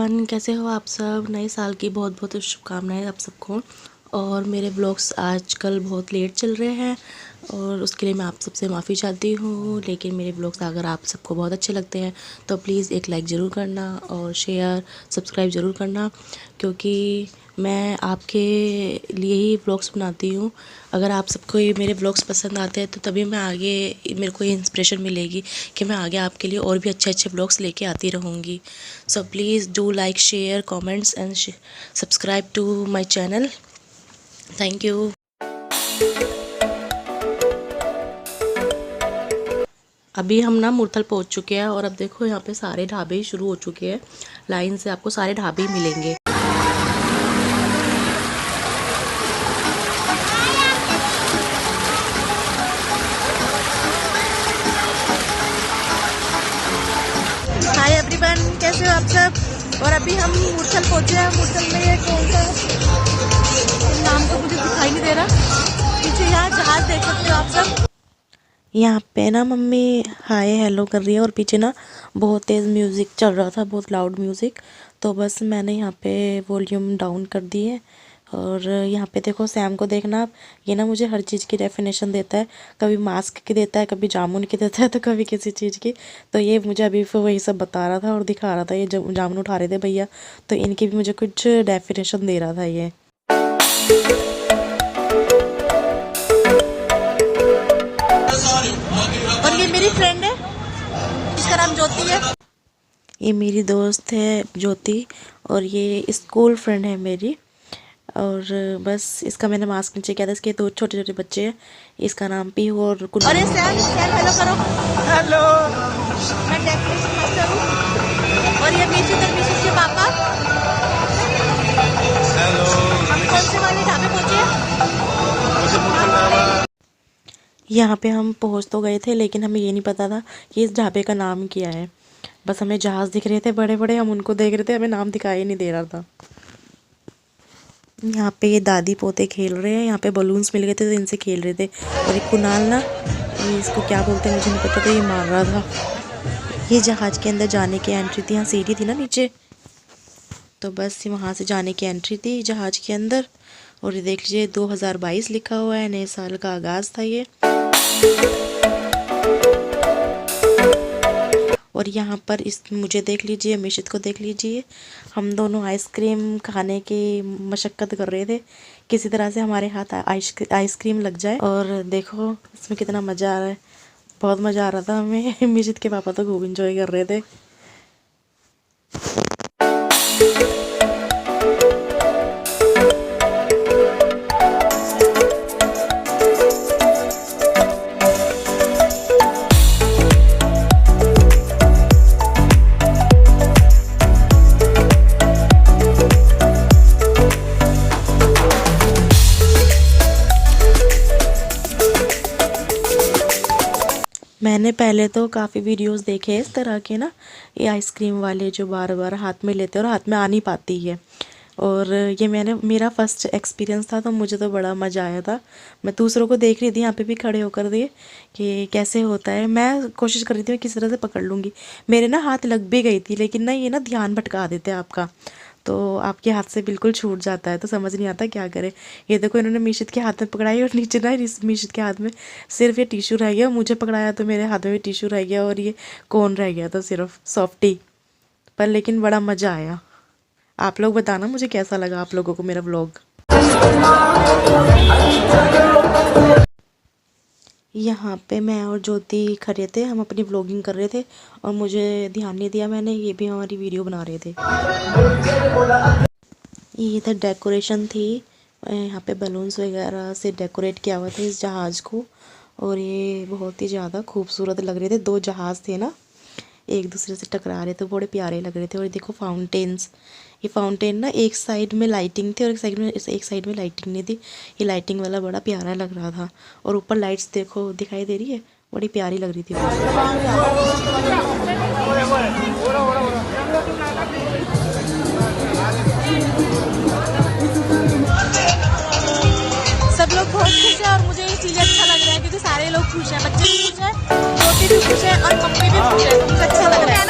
Everyone, कैसे हो आप सब। नए साल की बहुत बहुत शुभकामनाएं आप सबको। और मेरे ब्लॉग्स आजकल बहुत लेट चल रहे हैं और उसके लिए मैं आप सबसे माफ़ी चाहती हूँ। लेकिन मेरे ब्लॉग्स अगर आप सबको बहुत अच्छे लगते हैं तो प्लीज़ एक लाइक ज़रूर करना और शेयर सब्सक्राइब ज़रूर करना, क्योंकि मैं आपके लिए ही ब्लॉग्स बनाती हूँ। अगर आप सबको ये मेरे ब्लॉग्स पसंद आते हैं तो तभी मैं आगे मेरे को ये इंस्पिरेशन मिलेगी कि मैं आगे आपके लिए और भी अच्छे अच्छे ब्लॉग्स लेके आती रहूँगी। So please do like share comments and subscribe to my channel. Thank you. अभी हम ना मुरथल पहुंच चुके हैं और अब देखो यहाँ पे सारे ढाबे शुरू हो चुके हैं। लाइन से आपको सारे ढाबे मिलेंगे। हाय एवरीवन, कैसे हो आप सब। और अभी हम मुरथल पहुंचे हैं। मुरथल में ये कौन सा नाम तो मुझे दिखाई नहीं दे रहा। पीछे यहाँ जहाज देख सकते हो आप सब। यहाँ पे ना मम्मी हाय हेलो कर रही है और पीछे ना बहुत तेज़ म्यूज़िक चल रहा था, बहुत लाउड म्यूज़िक। तो बस मैंने यहाँ पे वॉल्यूम डाउन कर दी है। और यहाँ पे देखो सैम को देखना आप, ये ना मुझे हर चीज़ की डेफिनेशन देता है। कभी मास्क की देता है, कभी जामुन की देता है, तो कभी किसी चीज़ की। तो ये मुझे अभी फिर वही सब बता रहा था और दिखा रहा था। ये जामुन उठा रहे थे भैया, तो इनकी भी मुझे कुछ डेफिनेशन दे रहा था ये। और ये मेरी फ्रेंड है, इसका नाम ज्योति है। ये मेरी दोस्त है ज्योति और ये स्कूल फ्रेंड है मेरी। और बस इसका मैंने मास्क नीचे किया था। इसके दो छोटे छोटे बच्चे हैं, इसका नाम पीहू और कुन। अरे सैम हेलो करो। हेलो। मैं डेकोरेशन मास्टर हूँ। और ये मिशित के पापा। हेलो। हम कौन से वाले ढाबे पहुँचे हैं? यहाँ पे हम पहुँच तो गए थे, लेकिन हमें ये नहीं पता था कि इस ढाबे का नाम क्या है। बस हमें जहाज़ दिख रहे थे बड़े बड़े, हम उनको देख रहे थे, हमें नाम दिखाई नहीं दे रहा था। यहाँ पे ये दादी पोते खेल रहे हैं। यहाँ पे बलून्स मिल गए थे तो इनसे खेल रहे थे। और एक कुनाल ना, ये इसको क्या बोलते हैं मुझे नहीं पता था, ये मार रहा था। ये जहाज़ के अंदर जाने की एंट्री थी। यहाँ सीढ़ी थी ना नीचे, तो बस वहाँ से जाने की एंट्री थी जहाज़ के अंदर। और ये देख लीजिए 2022 लिखा हुआ है, नए साल का आगाज़ था ये। और यहाँ पर इस मुझे देख लीजिए, मिशित को देख लीजिए, हम दोनों आइसक्रीम खाने की मशक्क़त कर रहे थे, किसी तरह से हमारे हाथ आइसक्रीम लग जाए। और देखो इसमें कितना मज़ा आ रहा है, बहुत मज़ा आ रहा था हमें। मिशित के पापा तो खूब इंजॉय कर रहे थे। मैंने पहले तो काफ़ी वीडियोस देखे इस तरह के ना, ये आइसक्रीम वाले जो बार बार हाथ में लेते हैं और हाथ में आ नहीं पाती है। और ये मेरा फर्स्ट एक्सपीरियंस था, तो मुझे तो बड़ा मज़ा आया था। मैं दूसरों को देख रही थी यहाँ पे भी खड़े होकर दिए कि कैसे होता है। मैं कोशिश कर रही थी मैं किस तरह से पकड़ लूँगी। मेरे ना हाथ लग भी गई थी, लेकिन ना ये ना ध्यान भटका देते हैं आपका, तो आपके हाथ से बिल्कुल छूट जाता है, तो समझ नहीं आता क्या करे। ये देखो इन्होंने मिशित के हाथ में पकड़ाई और नीचे ना मिशित के हाथ में सिर्फ ये टिश्यू रह गया। मुझे पकड़ाया तो मेरे हाथ में भी टिश्यू रह गया और ये कोन रह गया था सिर्फ सॉफ्टी पर। लेकिन बड़ा मज़ा आया। आप लोग बताना मुझे कैसा लगा आप लोगों को मेरा व्लॉग। यहाँ पे मैं और ज्योति खड़े थे, हम अपनी व्लॉगिंग कर रहे थे और मुझे ध्यान नहीं दिया मैंने, ये भी हमारी वीडियो बना रहे थे। ये इधर डेकोरेशन थी, यहाँ पे बलून्स वगैरह से डेकोरेट किया हुआ था इस जहाज़ को। और ये बहुत ही ज़्यादा खूबसूरत लग रहे थे। दो जहाज़ थे ना, एक दूसरे से टकरा रहे थे, बड़े प्यारे लग रहे थे। और देखो फाउंटेन्स, ये फाउंटेन ना एक साइड में लाइटिंग थी और एक साइड में लाइटिंग नहीं थी। ये लाइटिंग वाला बड़ा प्यारा लग रहा था। और ऊपर लाइट्स देखो दिखाई दे रही है, बड़ी प्यारी लग रही थी। सब लोग बहुत खुश हैं और मुझे ये चीज़ अच्छा लग रहा है, क्योंकि सारे लोग खुश हैं, बच्चे भी खुश हैं, छोटी भी खुश है और मम्मी भी खुश है। मुझे अच्छा लग रहा है।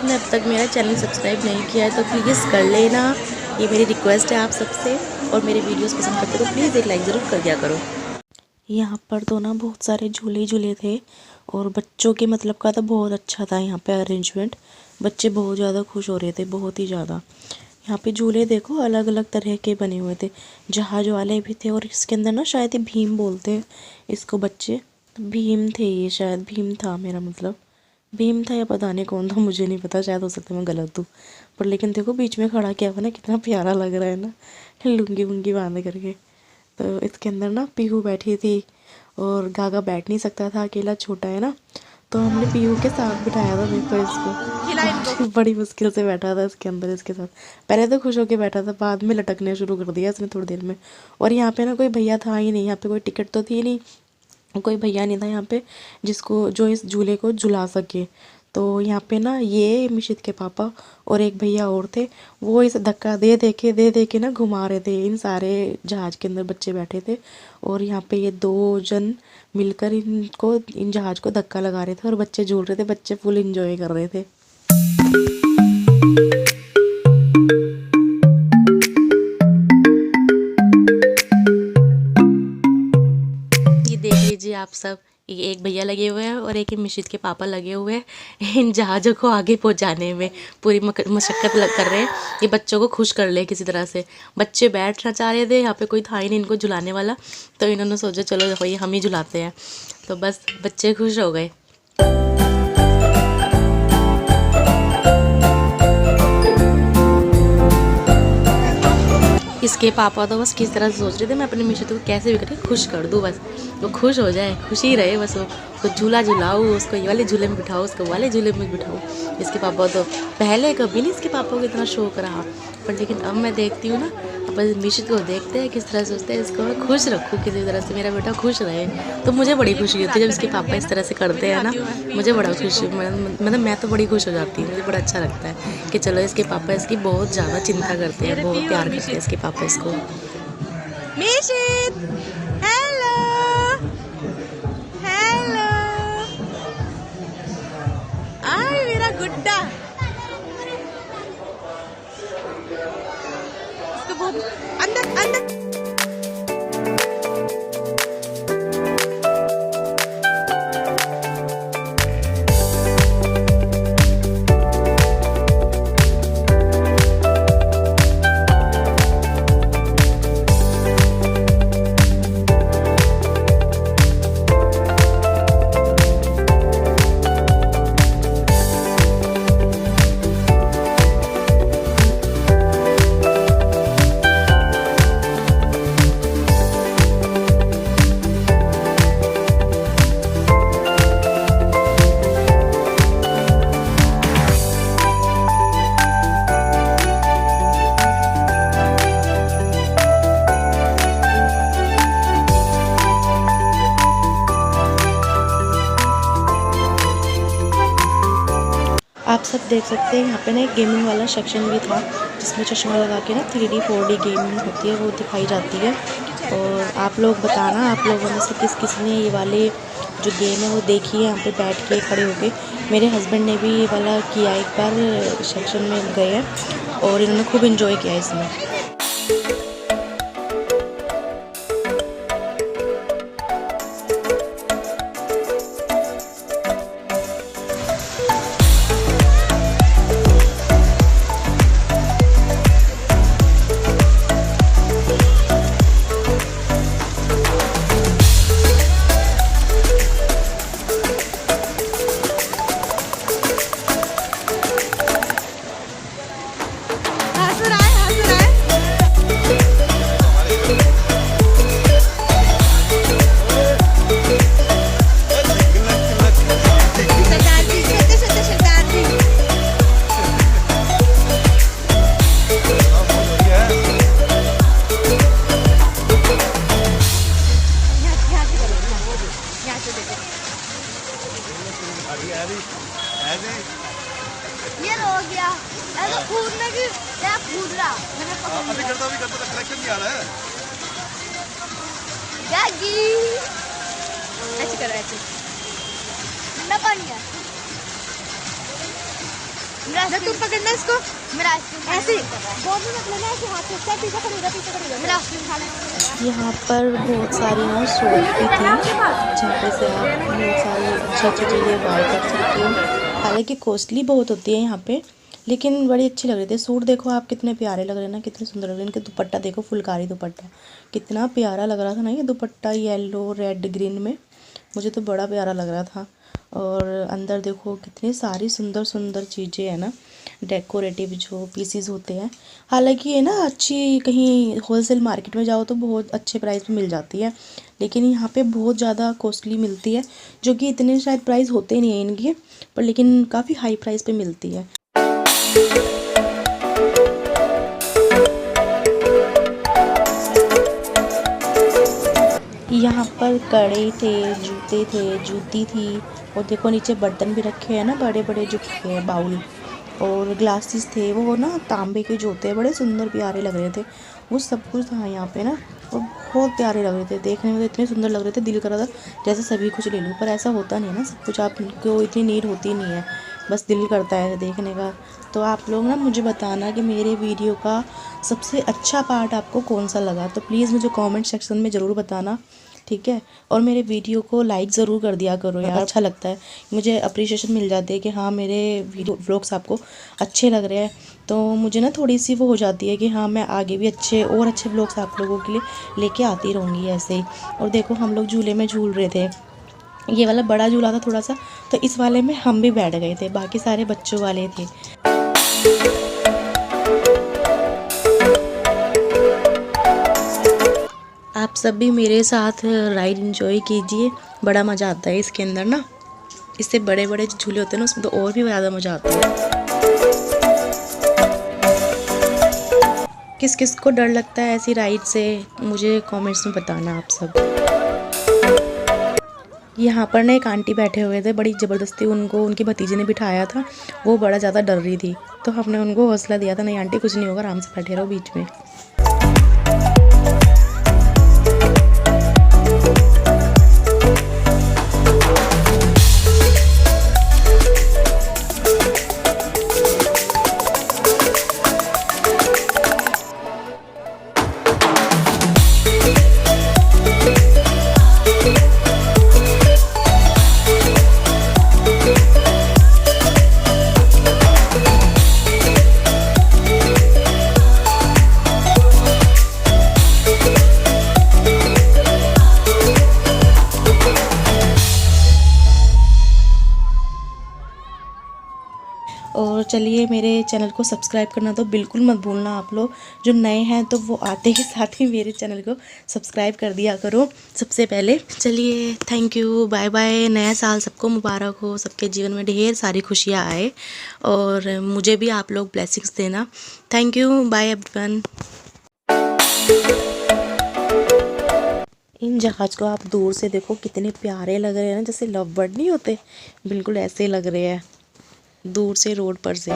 जिसने अब तक मेरा चैनल सब्सक्राइब नहीं किया है तो प्लीज़ कर लेना, ये मेरी रिक्वेस्ट है आप सबसे। और मेरे वीडियोस पसंद करते तो प्लीज़ एक लाइक ज़रूर कर दिया करो। यहाँ पर तो ना बहुत सारे झूले झूले थे और बच्चों के मतलब का तो बहुत अच्छा था यहाँ पे अरेंजमेंट। बच्चे बहुत ज़्यादा खुश हो रहे थे, बहुत ही ज़्यादा। यहाँ पे झूले देखो अलग अलग तरह के बने हुए थे, जहाज वाले भी थे और इसके अंदर ना शायद ये भीम बोलते हैं इसको बच्चे, भीम थे ये, शायद भीम था, मेरा मतलब भीम था या पता नहीं कौन था, मुझे नहीं पता, शायद हो सकता है मैं गलत हूँ। पर लेकिन देखो बीच में खड़ा किया हुआ ना, कितना प्यारा लग रहा है ना, लुंगी वुंगी बांध करके। तो इसके अंदर ना पीहू बैठी थी और गागा बैठ नहीं सकता था, अकेला छोटा है ना, तो हमने पीहू के साथ बिठाया था। देखो इसको बड़ी मुश्किल से बैठा था इसके अंदर इसके साथ। पहले तो खुश होके बैठा था, बाद में लटकने शुरू कर दिया इसने थोड़ी देर में। और यहाँ पे ना कोई भैया था ही नहीं, यहाँ पे कोई टिकट तो थी नहीं, कोई भैया नहीं था यहाँ पे जिसको जो इस झूले को झुला सके। तो यहाँ पे ना ये मिशित के पापा और एक भैया और थे, वो इस धक्का दे के ना घुमा रहे थे। इन सारे जहाज के अंदर बच्चे बैठे थे और यहाँ पे ये 2 जन मिलकर इन जहाज को धक्का लगा रहे थे और बच्चे झूल रहे थे, बच्चे फुल इंजॉय कर रहे थे। ये देख लीजिए आप सब, ये एक भैया लगे हुए हैं और एक मिशित के पापा लगे हुए हैं इन जहाज़ों को आगे पहुंचाने में, पूरी मशक्क़त कर रहे हैं ये बच्चों को खुश कर ले किसी तरह से। बच्चे बैठना चाह रहे थे, यहाँ पे कोई था ही नहीं इनको झुलाने वाला, तो इन्होंने सोचा चलो भाई हम ही झुलाते हैं, तो बस बच्चे खुश हो गए। इसके पापा तो बस किस तरह से सोच रहे थे मैं अपने मिशित को कैसे भी करके खुश कर दूँ, बस वो खुश हो जाए, खुशी रहे बस। वो उसको झूला झुलाऊँ, उसको ये वाले झूले में बिठाऊँ, उसको वाले झूले में बिठाऊँ। इसके पापा तो पहले कभी नहीं इसके पापा को इतना शौक रहा, पर लेकिन अब मैं देखती हूँ ना, अब मिशित को देखते हैं किस तरह सोचते हैं इसको मैं खुश रखूँ किसी तरह से, मेरा बेटा खुश रहे। तो मुझे बड़ी खुशी होती है जब इसके पापा इस तरह से करते हैं ना, मुझे बड़ा खुशी, मतलब मैं तो बड़ी खुश हो जाती हूँ, मुझे बड़ा अच्छा लगता है कि चलो इसके पापा इसकी बहुत ज़्यादा चिंता करते हैं, बहुत प्यार करते हैं इसके पापा इसको। मिशित हेलो हेलो, आय मेरा गुड्डा, इसको बहुत अंदर अंदर। आप सब देख सकते हैं यहाँ पे ना एक गेमिंग वाला सेक्शन भी था, जिसमें चश्मा लगा के ना 3D 4D गेमिंग होती है वो दिखाई जाती है। और आप लोग बताना, आप लोगों में से किस किस ने ये वाले जो गेम है वो देखी है, यहाँ पे बैठ के खड़े होके। मेरे हस्बैंड ने भी ये वाला किया, एक बार सेक्शन में गए हैं और इन्होंने खूब इन्जॉय किया इसमें। ये हो गया ऐसा कूदने की, क्या कूद रहा मैंने पकड़ अभी करता करेक्शन नहीं आ रहा है। जागी ऐसे कर, ऐसे ठंडा पानी है मेरा तुम पकड़ना इसको, मेरा आइसक्रीम ऐसे दोनों मत लेना, ऐसे हाथ से पीछे खड़ेगा, मेरा आइसक्रीम खा लेना। यहाँ पर बहुत सारी ना शॉप भी थी जहाँ पे से आप बहुत सारी अच्छी चीज़ें बाय कर सकते हो। हालांकि कॉस्टली बहुत होती है यहाँ पे, लेकिन बड़ी अच्छी लग रही थी। सूट देखो आप कितने प्यारे लग रहे हैं ना, कितने सुंदर लग रहे हैं। इनके दुपट्टा देखो, फुलकारी दुपट्टा कितना प्यारा लग रहा था ना ये दुपट्टा, येलो रेड ग्रीन में, मुझे तो बड़ा प्यारा लग रहा था। और अंदर देखो कितनी सारी सुंदर सुंदर चीज़ें हैं ना, डेकोरेटिव जो पीसीज होते हैं। हालांकि ये ना अच्छी कहीं होलसेल मार्केट में जाओ तो बहुत अच्छे प्राइस पे मिल जाती है, लेकिन यहाँ पे बहुत ज़्यादा कॉस्टली मिलती है, जो कि इतने शायद प्राइस होते नहीं हैं इनके, पर लेकिन काफ़ी हाई प्राइस पे मिलती है। यहाँ पर कड़े थे, जूते थे, जूती थी, और देखो नीचे बर्तन भी रखे हैं ना, बड़े बड़े जो रखे हैं बाउल, और ग्लासेस थे, वो ना तांबे के जो होते हैं, बड़े सुंदर प्यारे लग रहे थे। वो सब कुछ था यहाँ पे ना, और बहुत प्यारे लग रहे थे देखने में, तो इतने सुंदर लग रहे थे, दिल कर रहा था जैसे सभी कुछ ले लूँ, पर ऐसा होता नहीं है ना, सब कुछ आपको इतनी नीड होती नहीं है, बस दिल करता है देखने का। तो आप लोग ना मुझे बताना कि मेरे वीडियो का सबसे अच्छा पार्ट आपको कौन सा लगा, तो प्लीज़ मुझे कमेंट सेक्शन में ज़रूर बताना, ठीक है। और मेरे वीडियो को लाइक ज़रूर कर दिया करो यार, अच्छा लगता है, मुझे अप्रिशिएशन मिल जाती है कि हाँ मेरे वीडियो व्लॉग्स आपको अच्छे लग रहे हैं, तो मुझे ना थोड़ी सी वो हो जाती है कि हाँ मैं आगे भी अच्छे और अच्छे व्लॉग्स आप लोगों के लिए लेके आती रहूँगी ऐसे ही। और देखो हम लोग झूले में झूल रहे थे, ये वाला बड़ा झूला था थोड़ा सा, तो इस वाले में हम भी बैठ गए थे, बाकी सारे बच्चों वाले थे। आप सब भी मेरे साथ राइड एंजॉय कीजिए, बड़ा मज़ा आता है इसके अंदर ना, इससे बड़े बड़े जो झूले होते हैं ना उसमें तो और भी ज़्यादा मज़ा आता है। किस किस को डर लगता है ऐसी राइड से, मुझे कमेंट्स में बताना आप सब। यहाँ पर ना एक आंटी बैठे हुए थे, बड़ी ज़बरदस्ती उनको उनकी भतीजे ने बिठाया था, वो बड़ा ज़्यादा डर रही थी, तो हमने उनको हौसला दिया था, नहीं आंटी कुछ नहीं होगा, आराम से बैठे रहो बीच में। और चलिए मेरे चैनल को सब्सक्राइब करना तो बिल्कुल मत भूलना आप लोग, जो नए हैं तो वो आते ही साथ ही मेरे चैनल को सब्सक्राइब कर दिया करो सबसे पहले। चलिए थैंक यू, बाय बाय, नया साल सबको मुबारक हो, सबके जीवन में ढेर सारी खुशियाँ आए, और मुझे भी आप लोग ब्लेसिंग्स देना। Thank you, bye everyone. इन जहाज़ को आप दूर से देखो कितने प्यारे लग रहे हैं ना, जैसे लव बर्ड नहीं होते, बिल्कुल ऐसे लग रहे हैं दूर से रोड पर से।